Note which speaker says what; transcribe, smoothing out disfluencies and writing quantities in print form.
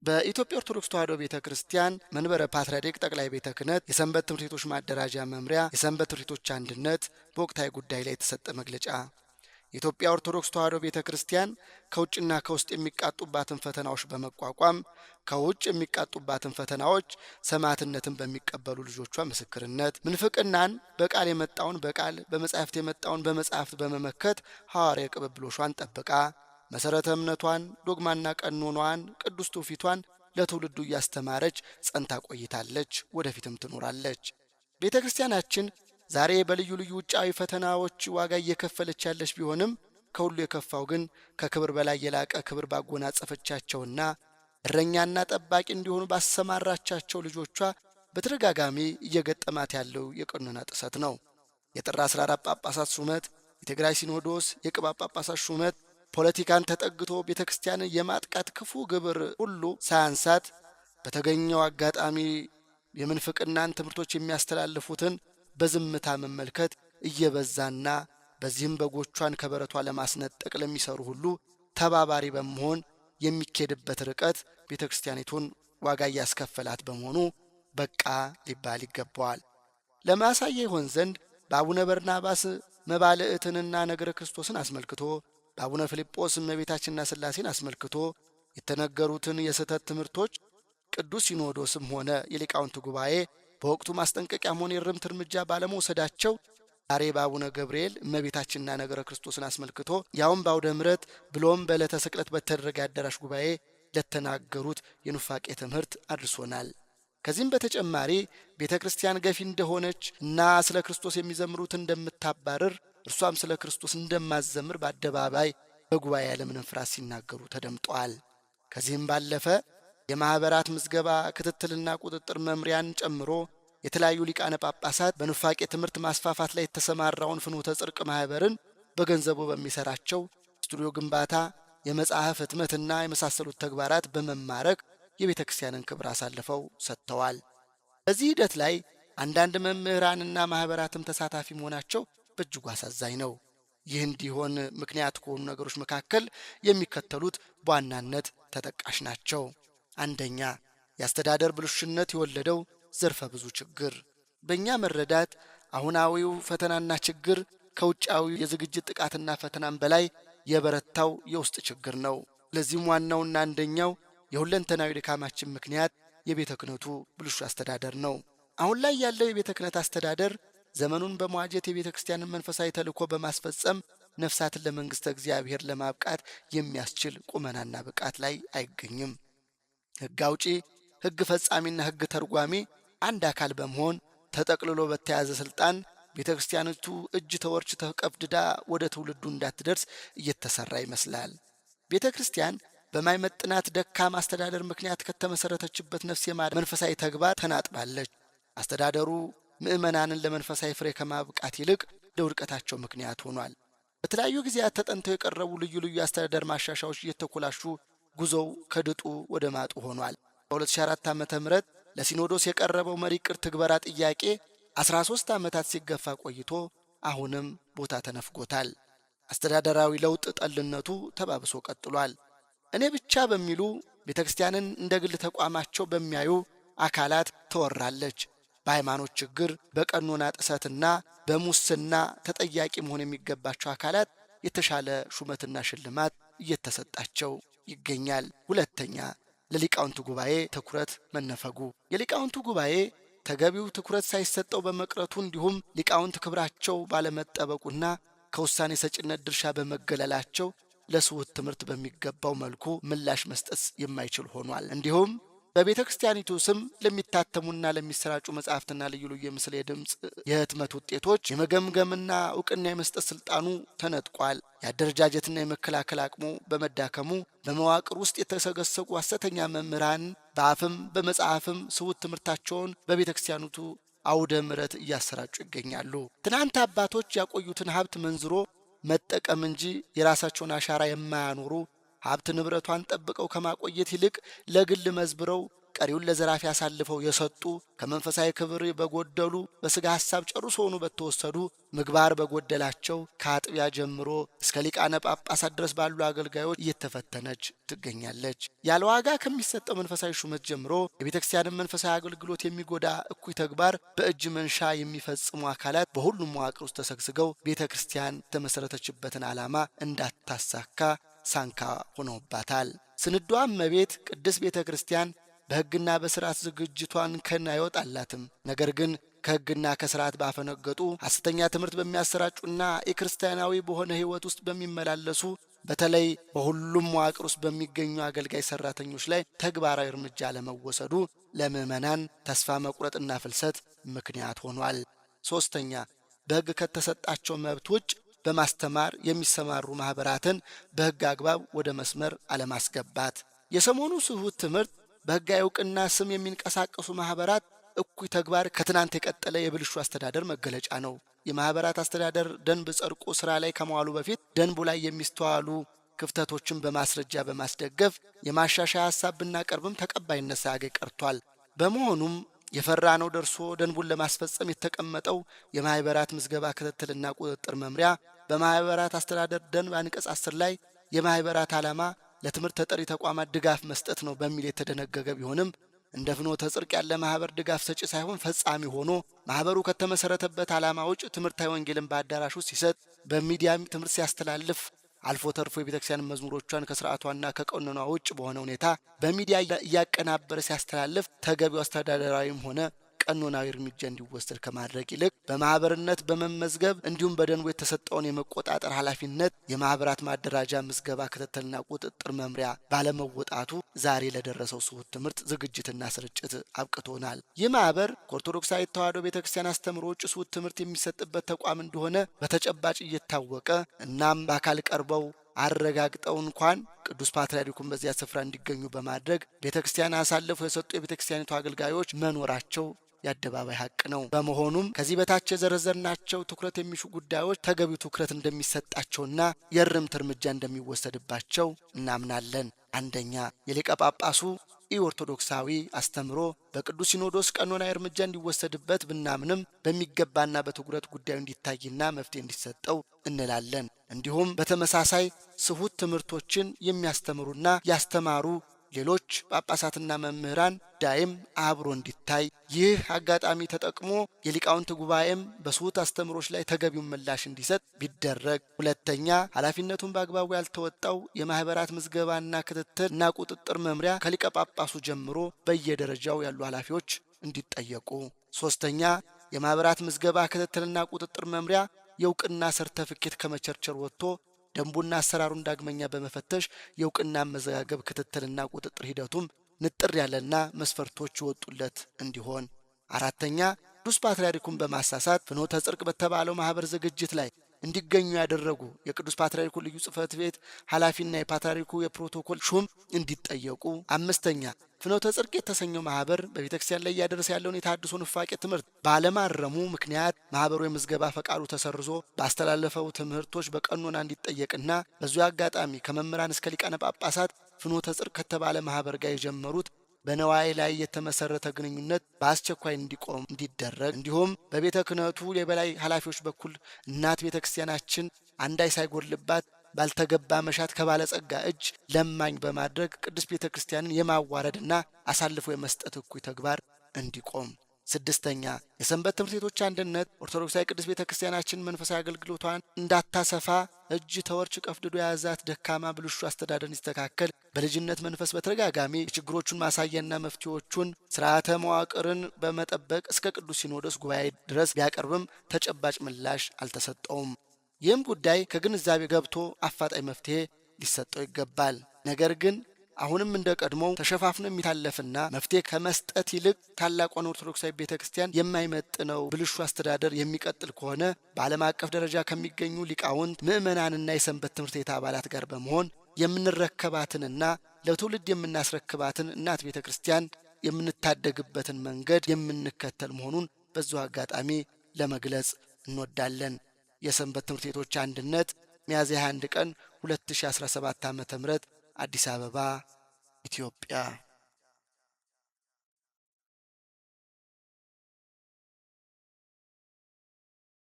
Speaker 1: በኢትዮጵያ ኦርቶዶክስ ተዋሕዶ ቤተክርስቲያን መንበረ ፓትርያርክ ጠቅላይ ቤተ ክህነት የሰንበት ትምህርት ቤቶች ማደራጃ መምሪያ የሰንበት ትምህርት ቤቶች አንድነት በወቅታዊ ጉዳይ ላይ የተሰጠ መግለጫ። የኢትዮጵያ ኦርቶዶክስ ተዋሕዶ ቤተክርስቲያን ከውጭና ከውስጥ የሚቃጡባትን ፈተናዎች በመቋቋም ከውጭ የሚቃጡባትን ፈተናዎች ሰማዕትነትን በሚቀበሉ ልጆቿ ምስክርነት ምንፍቅናን በቃል የመጣውን በቃል በመጻሕፍት የመጣውን በመጻሕፍት በመመከት ሐዋርያዊ ቅብብሎሿን ጠብቃ መሰረተ እምነቷን ዶግማና ቀኖኗን ቅዱስ ትውፊቷን ለትውልዱ እያስተማረች ጸንታ ቆይታለች፣ ወደፊትም ትኖራለች። ቤተክርስቲያናችን ዛሬ በልዩ ልዩ ውጫዊ ፈተናዎች ዋጋ እየከፈለች ያለች ቢሆንም ከሁሉ የከፋው ግን ከክብር በላይ የላቀ ክብር ባጎናጸፈቻቸውና እረኛና ጠባቂ እንዲሆኑ ባሰማራቻቸው ልጆቿ በተደጋጋሚ እየገጠማት ያለው የቀኖና ጥሰት ነው። የጥር 14 ጳጳሳት ሹመት፣ የትግራይ ሲኖዶስ የቅባ ጳጳሳት ሹመት ፖለቲካን ተጠግቶ ቤተክርስቲያንን የማጥቃት ክፉ ግብር ሁሉ ሳያንሳት በተገኘው አጋጣሚ የምንፍቅናን ትምህርቶች የሚያስተላልፉትን በዝምታ መመልከት እየበዛና በዚህም በጎቿን ከበረቷ ለማስነጠቅ ለሚሰሩ ሁሉ ተባባሪ በመሆን የሚኬድበት ርቀት ቤተክርስቲያኒቱን ዋጋ እያስከፈላት በመሆኑ በቃ ሊባል ይገባዋል። ለማሳያ ይሆን ዘንድ በአቡነ በርናባስ መባልዕትንና ነገረ ክርስቶስን አስመልክቶ በአቡነ ፊልጶስ እመቤታችንና ሥላሴን አስመልክቶ የተነገሩትን የስህተት ትምህርቶች ቅዱስ ሲኖዶስም ሆነ የሊቃውንት ጉባኤ በወቅቱ ማስጠንቀቂያም ሆነ የርምት እርምጃ ባለመውሰዳቸው ዛሬ በአቡነ ገብርኤል እመቤታችንና ነገረ ክርስቶስን አስመልክቶ ያውም በአውደ ምሕረት ብሎም በዕለተ ስቅለት በተደረገ አዳራሽ ጉባኤ ለተናገሩት የኑፋቄ ትምህርት አድርሶናል። ከዚህም በተጨማሪ ቤተ ክርስቲያን ገፊ እንደሆነች እና ስለ ክርስቶስ የሚዘምሩትን እንደምታባርር እርሷም ስለ ክርስቶስ እንደማዘምር በአደባባይ በጉባኤ ያለምንም ፍርሃት ሲናገሩ ተደምጠዋል። ከዚህም ባለፈ የማኅበራት ምዝገባ ክትትልና ቁጥጥር መምሪያን ጨምሮ የተለያዩ ሊቃነ ጳጳሳት በኑፋቄ ትምህርት ማስፋፋት ላይ የተሰማራውን ፍኖተ ጽድቅ ማኅበርን በገንዘቡ በሚሠራቸው ስቱዲዮ ግንባታ፣ የመጽሐፍ ህትመትና የመሳሰሉት ተግባራት በመማረክ የቤተ ክርስቲያንን ክብር አሳልፈው ሰጥተዋል። በዚህ ሂደት ላይ አንዳንድ መምህራንና ማኅበራትም ተሳታፊ መሆናቸው በእጅጉ አሳዛኝ ነው። ይህ እንዲሆን ምክንያት ከሆኑ ነገሮች መካከል የሚከተሉት በዋናነት ተጠቃሽ ናቸው። አንደኛ፣ የአስተዳደር ብልሹነት የወለደው ዘርፈ ብዙ ችግር። በእኛ መረዳት አሁናዊው ፈተናና ችግር ከውጫዊ የዝግጅት ጥቃትና ፈተናም በላይ የበረታው የውስጥ ችግር ነው። ለዚህም ዋናውና አንደኛው የሁለንተናዊ ድካማችን ምክንያት የቤተ ክህነቱ ብልሹ አስተዳደር ነው። አሁን ላይ ያለው የቤተ ክህነት አስተዳደር ዘመኑን በመዋጀት የቤተ ክርስቲያንን መንፈሳዊ ተልእኮ በማስፈጸም ነፍሳትን ለመንግሥተ እግዚአብሔር ለማብቃት የሚያስችል ቁመናና ብቃት ላይ አይገኝም። ሕግ አውጪ፣ ሕግ ፈጻሚና ሕግ ተርጓሚ አንድ አካል በመሆን ተጠቅልሎ በተያዘ ሥልጣን ቤተ ክርስቲያኒቱ እጅ ተወርች ተቀብድዳ ወደ ትውልዱ እንዳትደርስ እየተሠራ ይመስላል። ቤተ ክርስቲያን በማይመጥናት ደካማ አስተዳደር ምክንያት ከተመሠረተችበት ነፍስ የማዳን መንፈሳዊ ተግባር ተናጥባለች። አስተዳደሩ ምእመናንን ለመንፈሳዊ ፍሬ ከማብቃት ይልቅ ለውድቀታቸው ምክንያት ሆኗል። በተለያዩ ጊዜያት ተጠንተው የቀረቡ ልዩ ልዩ አስተዳደር ማሻሻዎች እየተኮላሹ ጉዞው ከድጡ ወደ ማጡ ሆኗል። በ2004 ዓ.ም ለሲኖዶስ የቀረበው መሪ ዕቅድ ትግበራ ጥያቄ 13 ዓመታት ሲገፋ ቆይቶ አሁንም ቦታ ተነፍጎታል። አስተዳደራዊ ለውጥ ጠልነቱ ተባብሶ ቀጥሏል። እኔ ብቻ በሚሉ ቤተ ክርስቲያንን እንደ ግል ተቋማቸው በሚያዩ አካላት ተወራለች። በሃይማኖት ችግር በቀኖና ጥሰትና በሙስና ተጠያቂ መሆን የሚገባቸው አካላት የተሻለ ሹመትና ሽልማት እየተሰጣቸው ይገኛል። ሁለተኛ፣ ለሊቃውንቱ ጉባኤ ትኩረት መነፈጉ። የሊቃውንቱ ጉባኤ ተገቢው ትኩረት ሳይሰጠው በመቅረቱ እንዲሁም ሊቃውንት ክብራቸው ባለመጠበቁና ከውሳኔ ሰጭነት ድርሻ በመገለላቸው ለስውት ትምህርት በሚገባው መልኩ ምላሽ መስጠት የማይችል ሆኗል። እንዲሁም በቤተ ክርስቲያኒቱ ስም ለሚታተሙና ለሚሰራጩ መጻሕፍትና ልዩ ልዩ የምስል የድምፅ የህትመት ውጤቶች የመገምገምና ዕውቅና የመስጠት ሥልጣኑ ተነጥቋል። የአደረጃጀትና የመከላከል አቅሙ በመዳከሙ በመዋቅር ውስጥ የተሰገሰጉ ሐሰተኛ መምህራን በአፍም በመጽሐፍም ስውት ትምህርታቸውን በቤተ ክርስቲያኒቱ አውደ ምሕረት እያሰራጩ ይገኛሉ። ትናንት አባቶች ያቆዩትን ሀብት መንዝሮ መጠቀም እንጂ የራሳቸውን አሻራ የማያኖሩ ሀብት ንብረቷን ጠብቀው ከማቆየት ይልቅ ለግል መዝብረው ቀሪውን ለዘራፊ አሳልፈው የሰጡ፣ ከመንፈሳዊ ክብር በጎደሉ፣ በሥጋ ሐሳብ ጨርሶውኑ በተወሰዱ፣ ምግባር በጎደላቸው ከአጥቢያ ጀምሮ እስከ ሊቃነ ጳጳሳት ድረስ ባሉ አገልጋዮች እየተፈተነች ትገኛለች። ያለ ዋጋ ከሚሰጠው መንፈሳዊ ሹመት ጀምሮ የቤተ ክርስቲያንን መንፈሳዊ አገልግሎት የሚጎዳ እኩይ ተግባር በእጅ መንሻ የሚፈጽሙ አካላት በሁሉም መዋቅር ውስጥ ተሰግስገው ቤተ ክርስቲያን የተመሠረተችበትን ዓላማ እንዳታሳካ ሳንካ ሆነውባታል። ስንዷ እመቤት ቅድስት ቤተ ክርስቲያን በሕግና በሥርዓት ዝግጅቷን ከና አይወጣላትም። ነገር ግን ከሕግና ከሥርዓት ባፈነገጡ ሐሰተኛ ትምህርት በሚያሰራጩና የክርስቲያናዊ በሆነ ሕይወት ውስጥ በሚመላለሱ በተለይ በሁሉም መዋቅር ውስጥ በሚገኙ አገልጋይ ሠራተኞች ላይ ተግባራዊ እርምጃ ለመወሰዱ ለምዕመናን ተስፋ መቁረጥና ፍልሰት ምክንያት ሆኗል። ሦስተኛ፣ በሕግ ከተሰጣቸው መብት ውጭ በማስተማር የሚሰማሩ ማኅበራትን በሕግ አግባብ ወደ መስመር አለማስገባት። የሰሞኑ ስሁት ትምህርት በሕጋዊ ዕውቅና ስም የሚንቀሳቀሱ ማኅበራት እኩይ ተግባር ከትናንት የቀጠለ የብልሹ አስተዳደር መገለጫ ነው። የማኅበራት አስተዳደር ደንብ ጸድቆ ሥራ ላይ ከመዋሉ በፊት ደንቡ ላይ የሚስተዋሉ ክፍተቶችን በማስረጃ በማስደገፍ የማሻሻያ ሐሳብ ብናቀርብም ተቀባይነት ሳያገኝ ቀርቷል። በመሆኑም የፈራነው ደርሶ ደንቡን ለማስፈጸም የተቀመጠው የማኅበራት ምዝገባ ክትትልና ቁጥጥር መምሪያ በማኅበራት አስተዳደር ደንብ አንቀጽ 10 ላይ የማኅበራት ዓላማ ለትምህርት ተጠሪ ተቋማት ድጋፍ መስጠት ነው በሚል የተደነገገ ቢሆንም እንደ ፍኖተ ጽድቅ ያለ ማኅበር ድጋፍ ሰጪ ሳይሆን ፈጻሚ ሆኖ ማኅበሩ ከተመሠረተበት ዓላማ ውጭ ትምህርታዊ ወንጌልን በአዳራሽ ውስጥ ሲሰጥ፣ በሚዲያም ትምህርት ሲያስተላልፍ፣ አልፎ ተርፎ የቤተክርስቲያን መዝሙሮቿን ከሥርዓቷና ከቀኖኗ ውጭ በሆነ ሁኔታ በሚዲያ እያቀናበረ ሲያስተላልፍ ተገቢው አስተዳደራዊም ሆነ ቀኖናዊ እርምጃ እንዲወሰድ ከማድረግ ይልቅ በማኅበርነት በመመዝገብ እንዲሁም በደንቡ የተሰጠውን የመቆጣጠር ኃላፊነት የማኅበራት ማደራጃ ምዝገባ ክትትልና ቁጥጥር መምሪያ ባለመወጣቱ ዛሬ ለደረሰው ስሁት ትምህርት ዝግጅትና ስርጭት አብቅቶናል። ይህ ማኅበር ከኦርቶዶክሳዊት ተዋሕዶ ቤተክርስቲያን አስተምሮ ውጭ ስሁት ትምህርት የሚሰጥበት ተቋም እንደሆነ በተጨባጭ እየታወቀ እናም በአካል ቀርበው አረጋግጠው እንኳን ቅዱስ ፓትርያርኩን በዚያ ስፍራ እንዲገኙ በማድረግ ቤተክርስቲያን አሳልፈው የሰጡ የቤተክርስቲያኒቱ አገልጋዮች መኖራቸው የአደባባይ ሐቅ ነው። በመሆኑም ከዚህ በታች የዘረዘርናቸው ትኩረት የሚሹ ጉዳዮች ተገቢው ትኩረት እንደሚሰጣቸውና የእርምት እርምጃ እንደሚወሰድባቸው እናምናለን። አንደኛ፣ የሊቀ ጳጳሱ ኦርቶዶክሳዊ አስተምሮ በቅዱስ ሲኖዶስ ቀኖናዊ እርምጃ እንዲወሰድበት ብናምንም በሚገባና በትኩረት ጉዳዩ እንዲታይና መፍትሄ እንዲሰጠው እንላለን። እንዲሁም በተመሳሳይ ስሁት ትምህርቶችን የሚያስተምሩና ያስተማሩ ሌሎች ጳጳሳትና መምህራን ዳይም አብሮ እንዲታይ ይህ አጋጣሚ ተጠቅሞ የሊቃውንት ጉባኤም በስሁት አስተምሮች ላይ ተገቢውን ምላሽ እንዲሰጥ ቢደረግ። ሁለተኛ፣ ኃላፊነቱን በአግባቡ ያልተወጣው የማኅበራት ምዝገባና ክትትልና ቁጥጥር መምሪያ ከሊቀ ጳጳሱ ጀምሮ በየደረጃው ያሉ ኃላፊዎች እንዲጠየቁ። ሦስተኛ፣ የማኅበራት ምዝገባ ክትትልና ቁጥጥር መምሪያ የእውቅና ሰርተፍኬት ከመቸርቸር ወጥቶ ደንቡና አሰራሩን ዳግመኛ በመፈተሽ የእውቅና መዘጋገብ ክትትልና ቁጥጥር ሂደቱም ንጥር ያለና መስፈርቶች ይወጡለት እንዲሆን። አራተኛ፣ ቅዱስ ፓትርያርኩን በማሳሳት ፍኖተ ጽድቅ በተባለው ማኅበር ዝግጅት ላይ እንዲገኙ ያደረጉ የቅዱስ ፓትርያርኩ ልዩ ጽሕፈት ቤት ኃላፊና የፓትርያርኩ የፕሮቶኮል ሹም እንዲጠየቁ። አምስተኛ፣ ፍኖተ ጽድቅ የተሰኘው ማኅበር በቤተክርስቲያን ላይ እያደረሰ ያለውን የታድሶ ንፋቄ ትምህርት ባለማረሙ ምክንያት ማኅበሩ የምዝገባ ፈቃዱ ተሰርዞ ባስተላለፈው ትምህርቶች በቀኖና እንዲጠየቅና በዚሁ አጋጣሚ ከመምህራን እስከ ሊቃነ ጳጳሳት ፍኖተ ጽድቅ ከተባለ ማኅበር ጋር የጀመሩት በነዋይ ላይ የተመሰረተ ግንኙነት በአስቸኳይ እንዲቆም እንዲደረግ፣ እንዲሁም በቤተ ክህነቱ የበላይ ኃላፊዎች በኩል እናት ቤተ ክርስቲያናችን አንዳይ ሳይጎድልባት ባልተገባ መሻት ከባለጸጋ እጅ ለማኝ በማድረግ ቅዱስ ቤተ ክርስቲያንን የማዋረድና አሳልፎ የመስጠት እኩይ ተግባር እንዲቆም። ስድስተኛ፣ የሰንበት ትምህርት ቤቶች አንድነት ኦርቶዶክሳዊ ቅዱስ ቤተ ክርስቲያናችን መንፈሳዊ አገልግሎቷን እንዳታሰፋ እጅ ተወርች ቀፍድዶ የያዛት ደካማ ብልሹ አስተዳደር እንዲስተካከል በልጅነት መንፈስ በተደጋጋሚ የችግሮቹን ማሳያና መፍትሄዎቹን ስርዓተ መዋቅርን በመጠበቅ እስከ ቅዱስ ሲኖዶስ ጉባኤ ድረስ ቢያቀርብም ተጨባጭ ምላሽ አልተሰጠውም። ይህም ጉዳይ ከግንዛቤ ገብቶ አፋጣኝ መፍትሄ ሊሰጠው ይገባል። ነገር ግን አሁንም እንደ ቀድሞው ተሸፋፍኖ የሚታለፍና መፍትሄ ከመስጠት ይልቅ ታላቋን ኦርቶዶክሳዊ ቤተ ክርስቲያን የማይመጥነው ብልሹ አስተዳደር የሚቀጥል ከሆነ በዓለም አቀፍ ደረጃ ከሚገኙ ሊቃውንት ምዕመናንና የሰንበት ትምህርት ቤት አባላት ጋር በመሆን የምንረከባትንና ለትውልድ የምናስረክባትን እናት ቤተ ክርስቲያን የምንታደግበትን መንገድ የምንከተል መሆኑን በዚሁ አጋጣሚ ለመግለጽ እንወዳለን። የሰንበት ትምህርት ቤቶች አንድነት ሚያዝያ 21 ቀን 2017 ዓ.ም አዲስ አበባ ኢትዮጵያ